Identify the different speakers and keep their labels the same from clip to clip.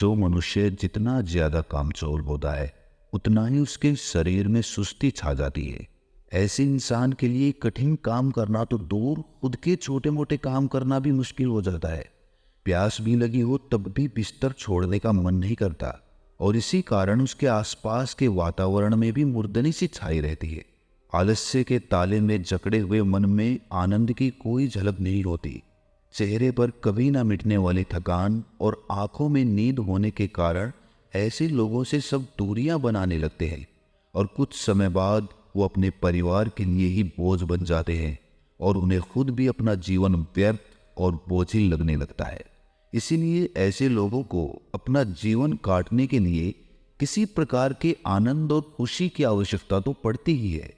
Speaker 1: जो मनुष्य जितना ज्यादा कामचोर होता है उतना ही उसके शरीर में सुस्ती छा जाती है। ऐसे इंसान के लिए कठिन काम करना तो दूर, खुद के छोटे मोटे काम करना भी मुश्किल हो जाता है। प्यास भी लगी हो तब भी बिस्तर छोड़ने का मन नहीं करता, और इसी कारण उसके आसपास के वातावरण में भी मुर्दनी सी छाई रहती है। आलस्य के ताले में जकड़े हुए मन में आनंद की कोई झलक नहीं होती। चेहरे पर कभी ना मिटने वाली थकान और आंखों में नींद होने के कारण ऐसे लोगों से सब दूरियां बनाने लगते हैं, और कुछ समय बाद वो अपने परिवार के लिए ही बोझ बन जाते हैं और उन्हें खुद भी अपना जीवन व्यर्थ और बोझिल लगने लगता है। इसीलिए ऐसे लोगों को अपना जीवन काटने के लिए किसी प्रकार के आनंद और खुशी की आवश्यकता तो पड़ती ही है,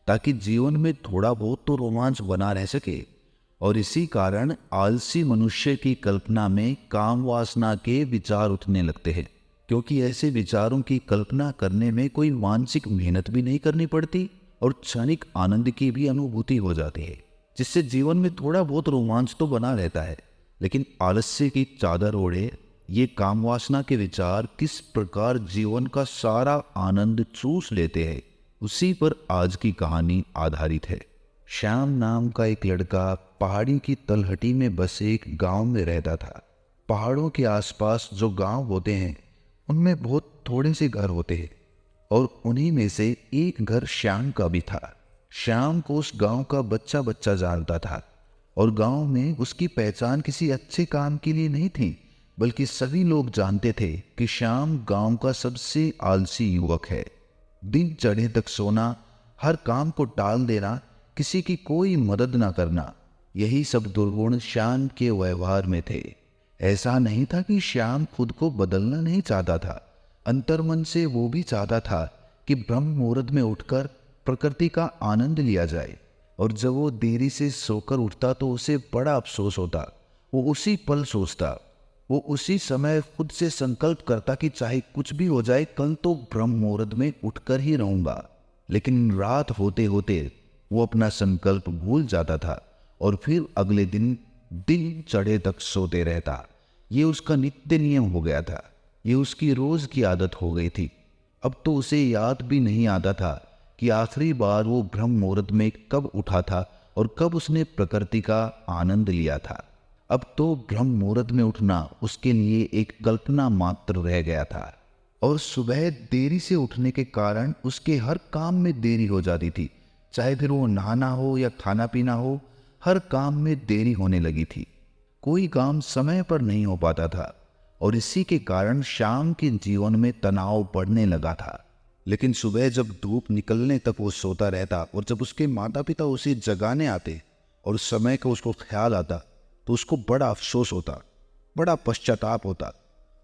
Speaker 1: ताकि जीवन में थोड़ा बहुत तो रोमांच बना रह सके। और इसी कारण आलसी मनुष्य की कल्पना में काम वासना के विचार उठने लगते हैं, क्योंकि ऐसे विचारों की कल्पना करने में कोई मानसिक मेहनत भी नहीं करनी पड़ती और क्षणिक आनंद की भी अनुभूति हो जाती है, जिससे जीवन में थोड़ा बहुत रोमांच तो बना रहता है। लेकिन आलस्य की चादर ओढ़े ये काम वासना के विचार किस प्रकार जीवन का सारा आनंद चूस लेते हैं, उसी पर आज की कहानी आधारित है। श्याम नाम का एक लड़का पहाड़ी की तलहटी में बसे एक गांव में रहता था। पहाड़ों के आसपास जो गांव होते हैं उनमें बहुत थोड़े से घर होते हैं, और उन्हीं में से एक घर श्याम का भी था। श्याम को उस गांव का बच्चा बच्चा जानता था, और गांव में उसकी पहचान किसी अच्छे काम के लिए नहीं थी, बल्कि सभी लोग जानते थे कि श्याम गांव का सबसे आलसी युवक है। दिन चढ़े तक सोना, हर काम को टाल देना, किसी की कोई मदद ना करना, यही सब दुर्गुण श्याम के व्यवहार में थे। ऐसा नहीं था कि श्याम खुद को बदलना नहीं चाहता था। अंतर्मन से वो भी चाहता था कि ब्रह्म मुहूर्त में उठकर प्रकृति का आनंद लिया जाए, और जब वो देरी से सोकर उठता तो उसे बड़ा अफसोस होता। वो उसी पल सोचता, वो उसी समय खुद से संकल्प करता कि चाहे कुछ भी हो जाए, कल तो ब्रह्म मुहूर्त में उठकर ही रहूंगा। लेकिन रात होते होते वो अपना संकल्प भूल जाता था, और फिर अगले दिन चढ़े तक सोते रहता। ये उसका नित्य नियम हो गया था, ये उसकी रोज की आदत हो गई थी। अब तो उसे याद भी नहीं आता था कि आखिरी बार वो ब्रह्म मुहूर्त में कब उठा था और कब उसने प्रकृति का आनंद लिया था। अब तो ब्रह्म मुहूर्त में उठना उसके लिए एक कल्पना मात्र रह गया था, और सुबह देरी से उठने के कारण उसके हर काम में देरी हो जाती थी। चाहे फिर वो नहाना हो या खाना पीना हो, हर काम में देरी होने लगी थी। कोई काम समय पर नहीं हो पाता था, और इसी के कारण शाम के जीवन में तनाव बढ़ने लगा था। लेकिन सुबह जब धूप निकलने तक वो सोता रहता, और जब उसके माता पिता उसे जगाने आते और समय का उसको ख्याल आता, तो उसको बड़ा अफसोस होता, बड़ा पश्चाताप होता।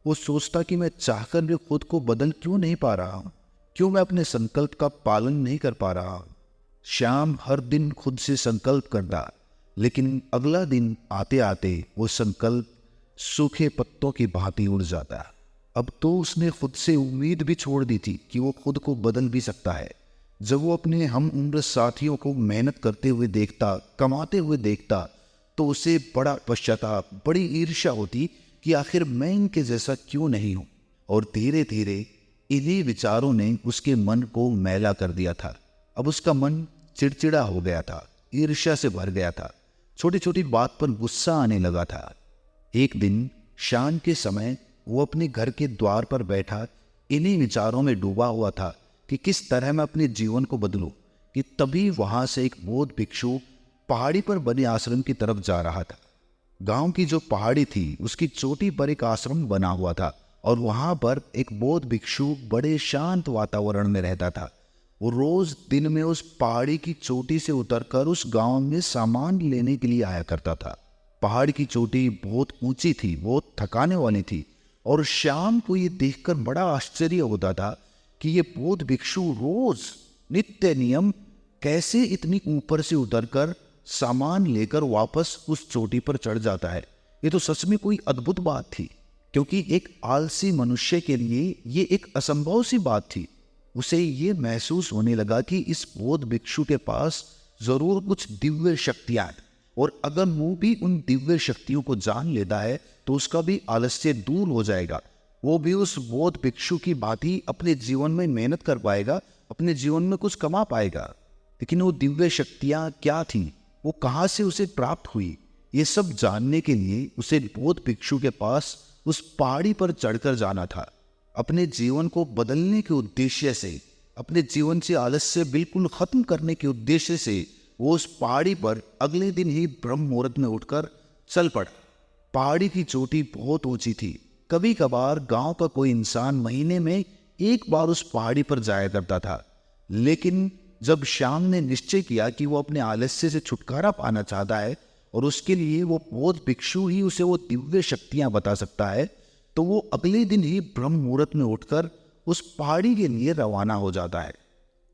Speaker 1: वो सोचता कि मैं चाहकर भी खुद को बदल क्यों नहीं पा रहा हूँ, क्यों मैं अपने संकल्प का पालन नहीं कर पा रहा हूँ। श्याम हर दिन खुद से संकल्प करता, लेकिन अगला दिन आते आते वो संकल्प सूखे पत्तों की भांति उड़ जाता। अब तो उसने खुद से उम्मीद भी छोड़ दी थी कि वो खुद को बदल भी सकता है। जब वो अपने हम उम्र साथियों को मेहनत करते हुए देखता, कमाते हुए देखता, तो उसे बड़ा पश्चाताप, बड़ी ईर्ष्या होती कि आखिर मैं इनके जैसा क्यों नहीं हूं। और धीरे धीरे इन्हीं विचारों ने उसके मन को मैला कर दिया था। अब उसका मन चिड़चिड़ा हो गया था, ईर्ष्या से भर गया था, छोटी छोटी बात पर गुस्सा आने लगा था। एक दिन शाम के समय वो अपने घर के द्वार पर बैठा इन्हीं विचारों में डूबा हुआ था कि किस तरह मैं अपने जीवन को बदलूं, कि तभी वहां से एक बौद्ध भिक्षु पहाड़ी पर बने आश्रम की तरफ जा रहा था। गांव की जो पहाड़ी थी उसकी चोटी पर एक आश्रम बना हुआ था, और वहां पर एक बौद्ध भिक्षु बड़े शांत वातावरण में रहता था। वो रोज दिन में उस पहाड़ी की चोटी से उतरकर उस गांव में सामान लेने के लिए आया करता था। पहाड़ की चोटी बहुत ऊंची थी, बहुत थकाने वाली थी, और शाम को ये देखकर बड़ा आश्चर्य होता था कि ये बौद्ध भिक्षु रोज नित्य नियम कैसे इतनी ऊपर से उतरकर सामान लेकर वापस उस चोटी पर चढ़ जाता है। ये तो सच में कोई अद्भुत बात थी, क्योंकि एक आलसी मनुष्य के लिए ये एक असंभव सी बात थी। उसे ये महसूस होने लगा कि इस बौद्ध भिक्षु के पास जरूर कुछ दिव्य शक्तियां हैं, और अगर वो भी उन दिव्य शक्तियों को जान लेता है तो उसका भी आलस्य दूर हो जाएगा, वो भी उस बौद्ध भिक्षु की बात ही अपने जीवन में मेहनत कर पाएगा, अपने जीवन में कुछ कमा पाएगा। लेकिन वो दिव्य शक्तियाँ क्या थीं, वो कहाँ से उसे प्राप्त हुई, ये सब जानने के लिए उसे बौद्ध भिक्षु के पास उस पहाड़ी पर चढ़कर जाना था। अपने जीवन को बदलने के उद्देश्य से, अपने जीवन से आलस्य बिल्कुल खत्म करने के उद्देश्य से वो उस पहाड़ी पर अगले दिन ही ब्रह्म मुहूर्त में उठकर चल पड़ा। पहाड़ी की चोटी बहुत ऊंची थी। कभी कभार गांव का कोई इंसान महीने में एक बार उस पहाड़ी पर जाया करता था। लेकिन जब श्याम ने निश्चय किया कि वो अपने आलस्य से छुटकारा पाना चाहता है और उसके लिए वो बौद्ध भिक्षु ही उसे वो दिव्य शक्तियां बता सकता है, तो वो अगले दिन ही ब्रह्म मुहूर्त में उठकर उस पहाड़ी के लिए रवाना हो जाता है।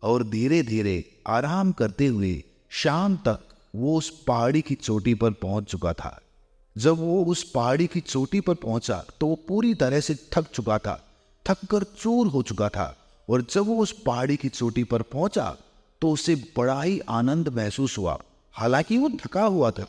Speaker 1: और धीरे धीरे आराम करते हुए शाम तक वो उस पहाड़ी की चोटी पर पहुंच चुका था। जब वो उस पहाड़ी की चोटी पर पहुंचा तो वो पूरी तरह से थक चुका था, थक कर चूर हो चुका था। और जब वो उस पहाड़ी की चोटी पर पहुंचा तो उसे बड़ा ही आनंद महसूस हुआ। हालांकि वो थका हुआ था,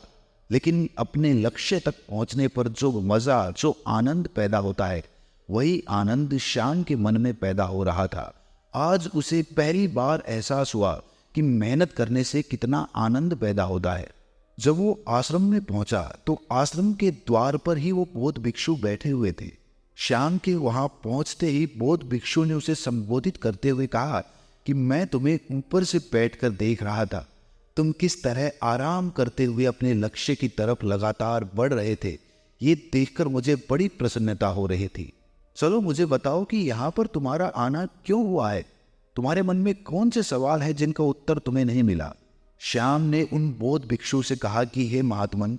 Speaker 1: लेकिन अपने लक्ष्य तक पहुंचने पर जो मजा, जो आनंद पैदा होता है, वही आनंद श्याम के मन में पैदा हो रहा था। आज उसे पहली बार एहसास हुआ कि मेहनत करने से कितना आनंद पैदा होता है। जब वो आश्रम में पहुंचा तो आश्रम के द्वार पर ही वो बौद्ध भिक्षु बैठे हुए थे। श्याम के वहां पहुंचते ही बौद्ध भिक्षु ने उसे संबोधित करते हुए कहा कि मैं तुम्हें ऊपर से बैठकर देख रहा था। तुम किस तरह आराम करते हुए अपने लक्ष्य की तरफ लगातार बढ़ रहे थे, ये देखकर मुझे बड़ी प्रसन्नता हो रही थी। चलो मुझे बताओ कि यहाँ पर तुम्हारा आना क्यों हुआ है? तुम्हारे मन में कौन से सवाल है जिनका उत्तर तुम्हें नहीं मिला? श्याम ने उन बौद्ध भिक्षु से कहा कि हे महात्मन,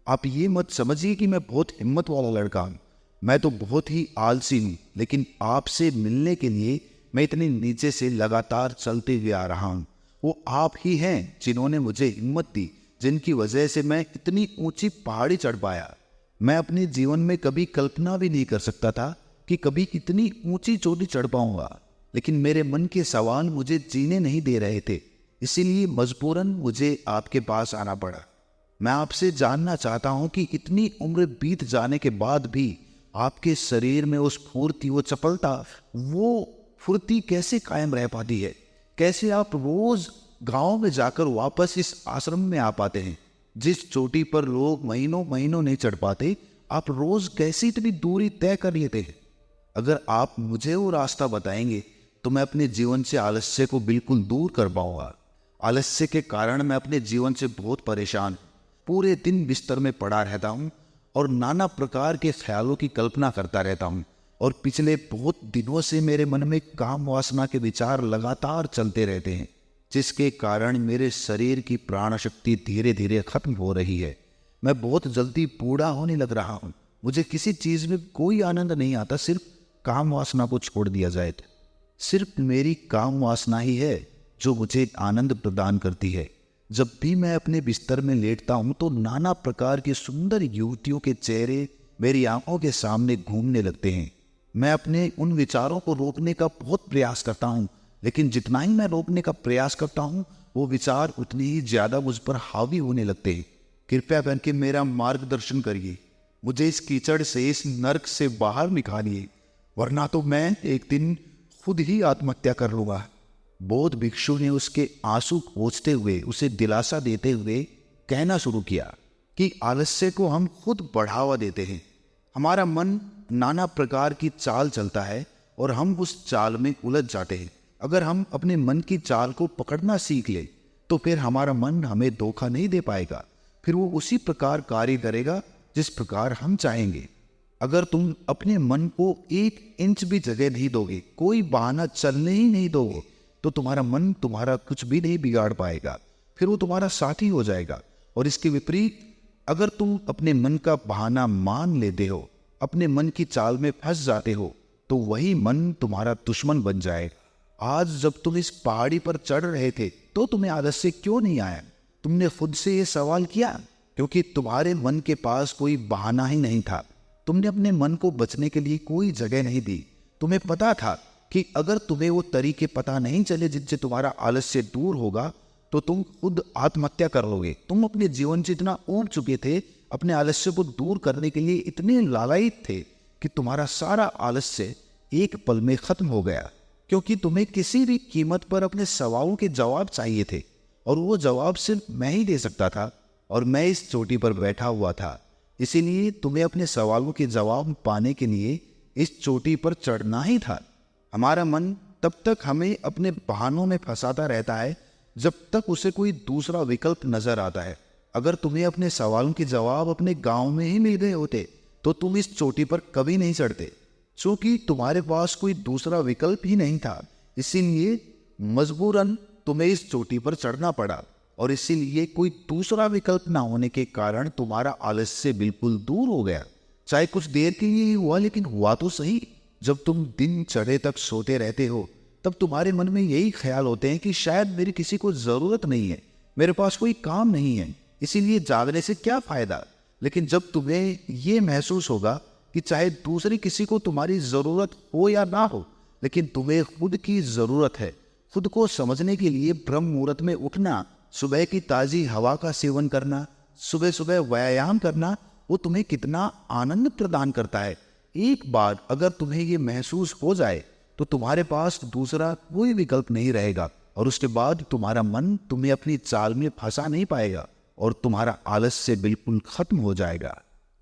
Speaker 1: आप ये मत समझिए कि मैं बहुत हिम्मत वाला लड़का हूँ। मैं तो बहुत ही आलसी हूँ, लेकिन आपसे मिलने के लिए मैं इतने नीचे से लगातार चलते हुए आ रहा हूँ। वो आप ही हैं जिन्होंने मुझे हिम्मत दी, जिनकी वजह से मैं इतनी ऊंची पहाड़ी चढ़ पाया। मैं अपने जीवन में कभी कल्पना भी नहीं कर सकता था कि कभी इतनी ऊंची चोटी चढ़ पाऊंगा, लेकिन मेरे मन के सवाल मुझे जीने नहीं दे रहे थे, इसीलिए मजबूरन मुझे आपके पास आना पड़ा। मैं आपसे जानना चाहता हूं कि इतनी उम्र बीत जाने के बाद भी आपके शरीर में उस फुर्ती, वो चपलता, वो फुर्ती कैसे कायम रह पाती है? कैसे आप रोज गांव में जाकर वापस इस आश्रम में आ पाते हैं? जिस चोटी पर लोग महीनों महीनों नहीं चढ़ पाते, आप रोज कैसे इतनी दूरी तय कर लेते हैं? अगर आप मुझे वो रास्ता बताएंगे तो मैं अपने जीवन से आलस्य को बिल्कुल दूर कर पाऊंगा। आलस्य के कारण मैं अपने जीवन से बहुत परेशान हूं। पूरे दिन बिस्तर में पड़ा रहता हूं और नाना प्रकार के ख्यालों की कल्पना करता रहता हूं। और पिछले बहुत दिनों से मेरे मन में काम वासना के विचार लगातार चलते रहते हैं, जिसके कारण मेरे शरीर की प्राण शक्ति धीरे धीरे खत्म हो रही है। मैं बहुत जल्दी बूढ़ा होने लग रहा हूँ। मुझे किसी चीज़ में कोई आनंद नहीं आता, सिर्फ काम वासना को छोड़ दिया जाए तो। सिर्फ मेरी काम वासना ही है जो मुझे आनंद प्रदान करती है। जब भी मैं अपने बिस्तर में लेटता हूँ तो नाना प्रकार की सुंदर युवतियों के चेहरे मेरी आंखों के सामने घूमने लगते हैं। मैं अपने उन विचारों को रोकने का बहुत प्रयास करता हूँ, लेकिन जितना ही मैं रोकने का प्रयास करता हूँ वो विचार उतनी ही ज्यादा मुझ पर हावी होने लगते हैं। कृपया करके मेरा मार्गदर्शन करिए, मुझे इस कीचड़ से, इस नर्क से बाहर निकालिए, वरना तो मैं एक दिन खुद ही आत्महत्या कर लूंगा। बौद्ध भिक्षु ने उसके आंसू पोंछते हुए, उसे दिलासा देते हुए कहना शुरू किया कि आलस्य को हम खुद बढ़ावा देते हैं। हमारा मन नाना प्रकार की चाल चलता है और हम उस चाल में उलझ जाते हैं। अगर हम अपने मन की चाल को पकड़ना सीख ले तो फिर हमारा मन हमें धोखा नहीं दे पाएगा। फिर वो उसी प्रकार कार्य करेगा जिस प्रकार हम चाहेंगे। अगर तुम अपने मन को 1 इंच भी जगह नहीं दोगे, कोई बहाना चलने ही नहीं दोगे, तो तुम्हारा मन तुम्हारा कुछ भी नहीं बिगाड़ पाएगा, फिर वो तुम्हारा साथी हो जाएगा। और इसके विपरीत अगर तुम अपने मन का बहाना मान लेते हो, अपने मन की चाल में फंस जाते हो, तो वही मन तुम्हारा दुश्मन बन जाएगा। आज जब तुम इस पहाड़ी पर चढ़ रहे थे तो तुम्हें आलस्य क्यों नहीं आया? तुमने खुद से ये सवाल किया? क्योंकि तुम्हारे मन के पास कोई बहाना ही नहीं था। तुमने अपने मन को बचने के लिए कोई जगह नहीं दी। तुम्हें पता था कि अगर तुम्हें वो तरीके पता नहीं चले जिनसे तुम्हारा आलस्य दूर होगा तो तुम खुद आत्महत्या कर लोगे। तुम अपने जीवन से इतना ऊब चुके थे, अपने आलस्य को दूर करने के लिए इतने लालायित थे कि तुम्हारा सारा आलस्य एक पल में खत्म हो गया, क्योंकि तुम्हें किसी भी कीमत पर अपने सवालों के जवाब चाहिए थे और वो जवाब सिर्फ मैं ही दे सकता था और मैं इस चोटी पर बैठा हुआ था। इसीलिए तुम्हें अपने सवालों के जवाब पाने के लिए इस चोटी पर चढ़ना ही था। हमारा मन तब तक हमें अपने बहानों में फंसाता रहता है जब तक उसे कोई दूसरा विकल्प नजर आता है। अगर तुम्हें अपने सवालों के जवाब अपने गांव में ही मिल गए होते तो तुम इस चोटी पर कभी नहीं चढ़ते, क्योंकि तुम्हारे पास कोई दूसरा विकल्प ही नहीं था। इसीलिए मजबूरन तुम्हें इस चोटी पर चढ़ना पड़ा और इसीलिए कोई दूसरा विकल्प ना होने के कारण तुम्हारा आलस्य बिल्कुल दूर हो गया। चाहे कुछ देर के लिए ही हुआ, लेकिन हुआ तो सही। जब तुम दिन चढ़े तक सोते रहते हो तब तुम्हारे मन में यही ख्याल होते हैं कि शायद मेरी किसी को जरूरत नहीं है, मेरे पास कोई काम नहीं है, इसीलिए जागने से क्या फायदा। लेकिन जब तुम्हें ये महसूस होगा कि चाहे दूसरे किसी को तुम्हारी जरूरत हो या ना हो, लेकिन तुम्हें खुद की जरूरत है, खुद को समझने के लिए ब्रह्म मुहूर्त में उठना, सुबह की ताजी हवा का सेवन करना, सुबह सुबह व्यायाम करना, वो तुम्हें कितना आनंद प्रदान करता है। एक बार अगर तुम्हें ये महसूस हो जाए तो तुम्हारे पास दूसरा कोई विकल्प नहीं रहेगा और उसके बाद तुम्हारा मन तुम्हें अपनी चाल में फंसा नहीं पाएगा और तुम्हारा आलस्य बिल्कुल खत्म हो जाएगा।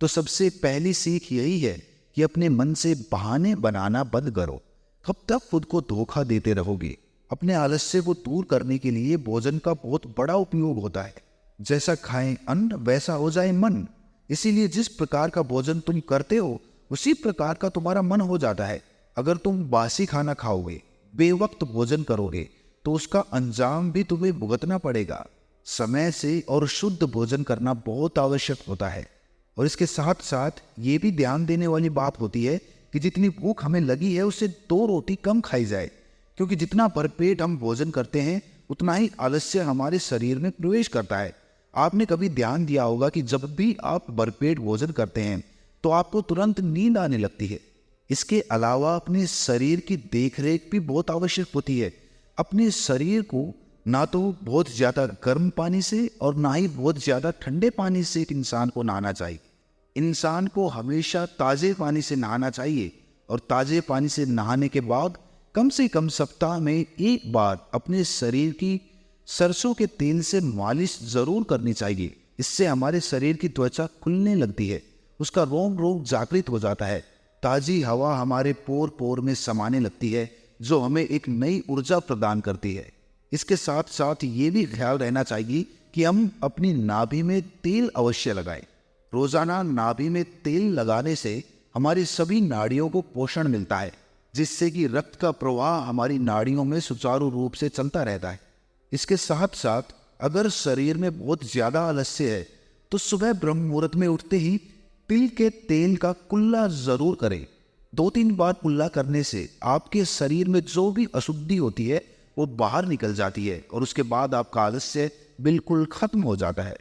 Speaker 1: तो सबसे पहली सीख यही है कि अपने मन से बहाने बनाना बंद करो। कब तक खुद को धोखा देते रहोगे? अपने आलस्य को दूर करने के लिए भोजन का बहुत बड़ा उपयोग होता है। जैसा खाएं अन्न वैसा हो जाए मन। इसीलिए जिस प्रकार का भोजन तुम करते हो उसी प्रकार का तुम्हारा मन हो जाता है। अगर तुम बासी खाना खाओगे, बेवक्त भोजन करोगे, तो उसका अंजाम भी तुम्हें भुगतना पड़ेगा। समय से और शुद्ध भोजन करना बहुत आवश्यक होता है। और इसके साथ साथ ये भी ध्यान देने वाली बात होती है कि जितनी भूख हमें लगी है उससे 2 रोटी कम खाई जाए, क्योंकि जितना भरपेट हम भोजन करते हैं उतना ही आलस्य हमारे शरीर में प्रवेश करता है। आपने कभी ध्यान दिया होगा कि जब भी आप भरपेट भोजन करते हैं तो आपको तुरंत नींद आने लगती है। इसके अलावा अपने शरीर की देखरेख भी बहुत आवश्यक होती है। अपने शरीर को ना तो बहुत ज़्यादा गर्म पानी से और ना ही बहुत ज़्यादा ठंडे पानी से एक इंसान को नहाना चाहिए। इंसान को हमेशा ताज़े पानी से नहाना चाहिए और ताज़े पानी से नहाने के बाद कम से कम सप्ताह में एक बार अपने शरीर की सरसों के तेल से मालिश ज़रूर करनी चाहिए। इससे हमारे शरीर की त्वचा खुलने लगती है, उसका रोम रोम जागृत हो जाता है, ताज़ी हवा हमारे पोर पोर में समाने लगती है, जो हमें एक नई ऊर्जा प्रदान करती है। इसके साथ साथ ये भी ख्याल रहना चाहिए कि हम अपनी नाभि में तेल अवश्य लगाएं। रोजाना नाभि में तेल लगाने से हमारी सभी नाड़ियों को पोषण मिलता है, जिससे कि रक्त का प्रवाह हमारी नाड़ियों में सुचारू रूप से चलता रहता है। इसके साथ साथ अगर शरीर में बहुत ज़्यादा आलस्य है तो सुबह ब्रह्म मुहूर्त में उठते ही तिल के तेल का कुल्ला ज़रूर करें। 2-3 बार कुल्ला करने से आपके शरीर में जो भी अशुद्धि होती है वो बाहर निकल जाती है और उसके बाद आपका आलस्य बिल्कुल खत्म हो जाता है।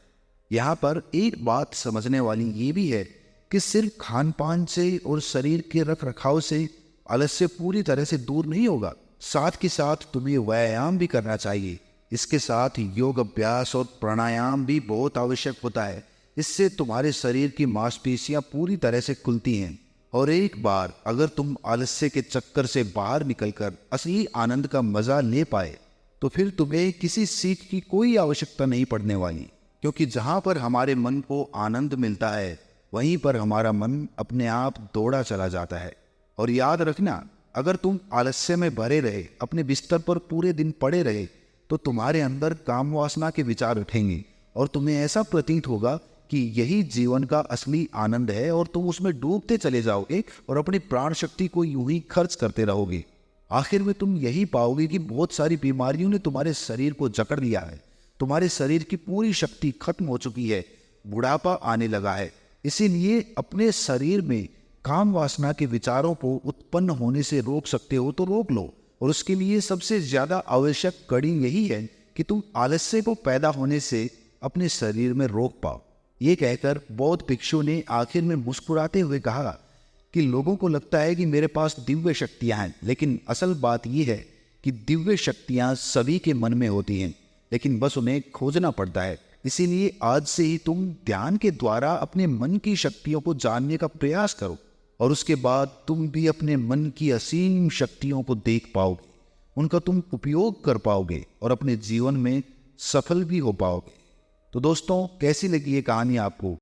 Speaker 1: यहाँ पर एक बात समझने वाली ये भी है कि सिर्फ खान पान से और शरीर के रख रखाव से आलस्य पूरी तरह से दूर नहीं होगा। साथ के साथ तुम्हें व्यायाम भी करना चाहिए। इसके साथ योग अभ्यास और प्राणायाम भी बहुत आवश्यक होता है। इससे तुम्हारे शरीर की मांसपेशियां पूरी तरह से खुलती हैं और एक बार अगर तुम आलस्य के चक्कर से बाहर निकलकर असली आनंद का मजा ले पाए तो फिर तुम्हें किसी सीख की कोई आवश्यकता नहीं पड़ने वाली, क्योंकि जहाँ पर हमारे मन को आनंद मिलता है वहीं पर हमारा मन अपने आप दौड़ा चला जाता है। और याद रखना, अगर तुम आलस्य में भरे रहे, अपने बिस्तर पर पूरे दिन पड़े रहे, तो तुम्हारे अंदर काम वासना के विचार उठेंगे और तुम्हें ऐसा प्रतीत होगा कि यही जीवन का असली आनंद है और तुम उसमें डूबते चले जाओगे और अपनी प्राण शक्ति को यूं ही खर्च करते रहोगे। आखिर में तुम यही पाओगे कि बहुत सारी बीमारियों ने तुम्हारे शरीर को जकड़ लिया है, तुम्हारे शरीर की पूरी शक्ति खत्म हो चुकी है, बुढ़ापा आने लगा है। इसीलिए अपने शरीर में काम वासना के विचारों को उत्पन्न होने से रोक सकते हो तो रोक लो, और उसके लिए सबसे ज्यादा आवश्यक कड़ी यही है कि तुम आलस्य को पैदा होने से अपने शरीर में रोक पाओ। ये कहकर बौद्ध भिक्षु ने आखिर में मुस्कुराते हुए कहा कि लोगों को लगता है कि मेरे पास दिव्य शक्तियां हैं, लेकिन असल बात यह है कि दिव्य शक्तियां सभी के मन में होती हैं, लेकिन बस उन्हें खोजना पड़ता है। इसीलिए आज से ही तुम ध्यान के द्वारा अपने मन की शक्तियों को जानने का प्रयास करो। और उसके बाद तुम भी अपने मन की असीम शक्तियों को देख पाओगे, उनका तुम उपयोग कर पाओगे और अपने जीवन में सफल भी हो पाओगे। तो दोस्तों, कैसी लगी ये कहानी आपको?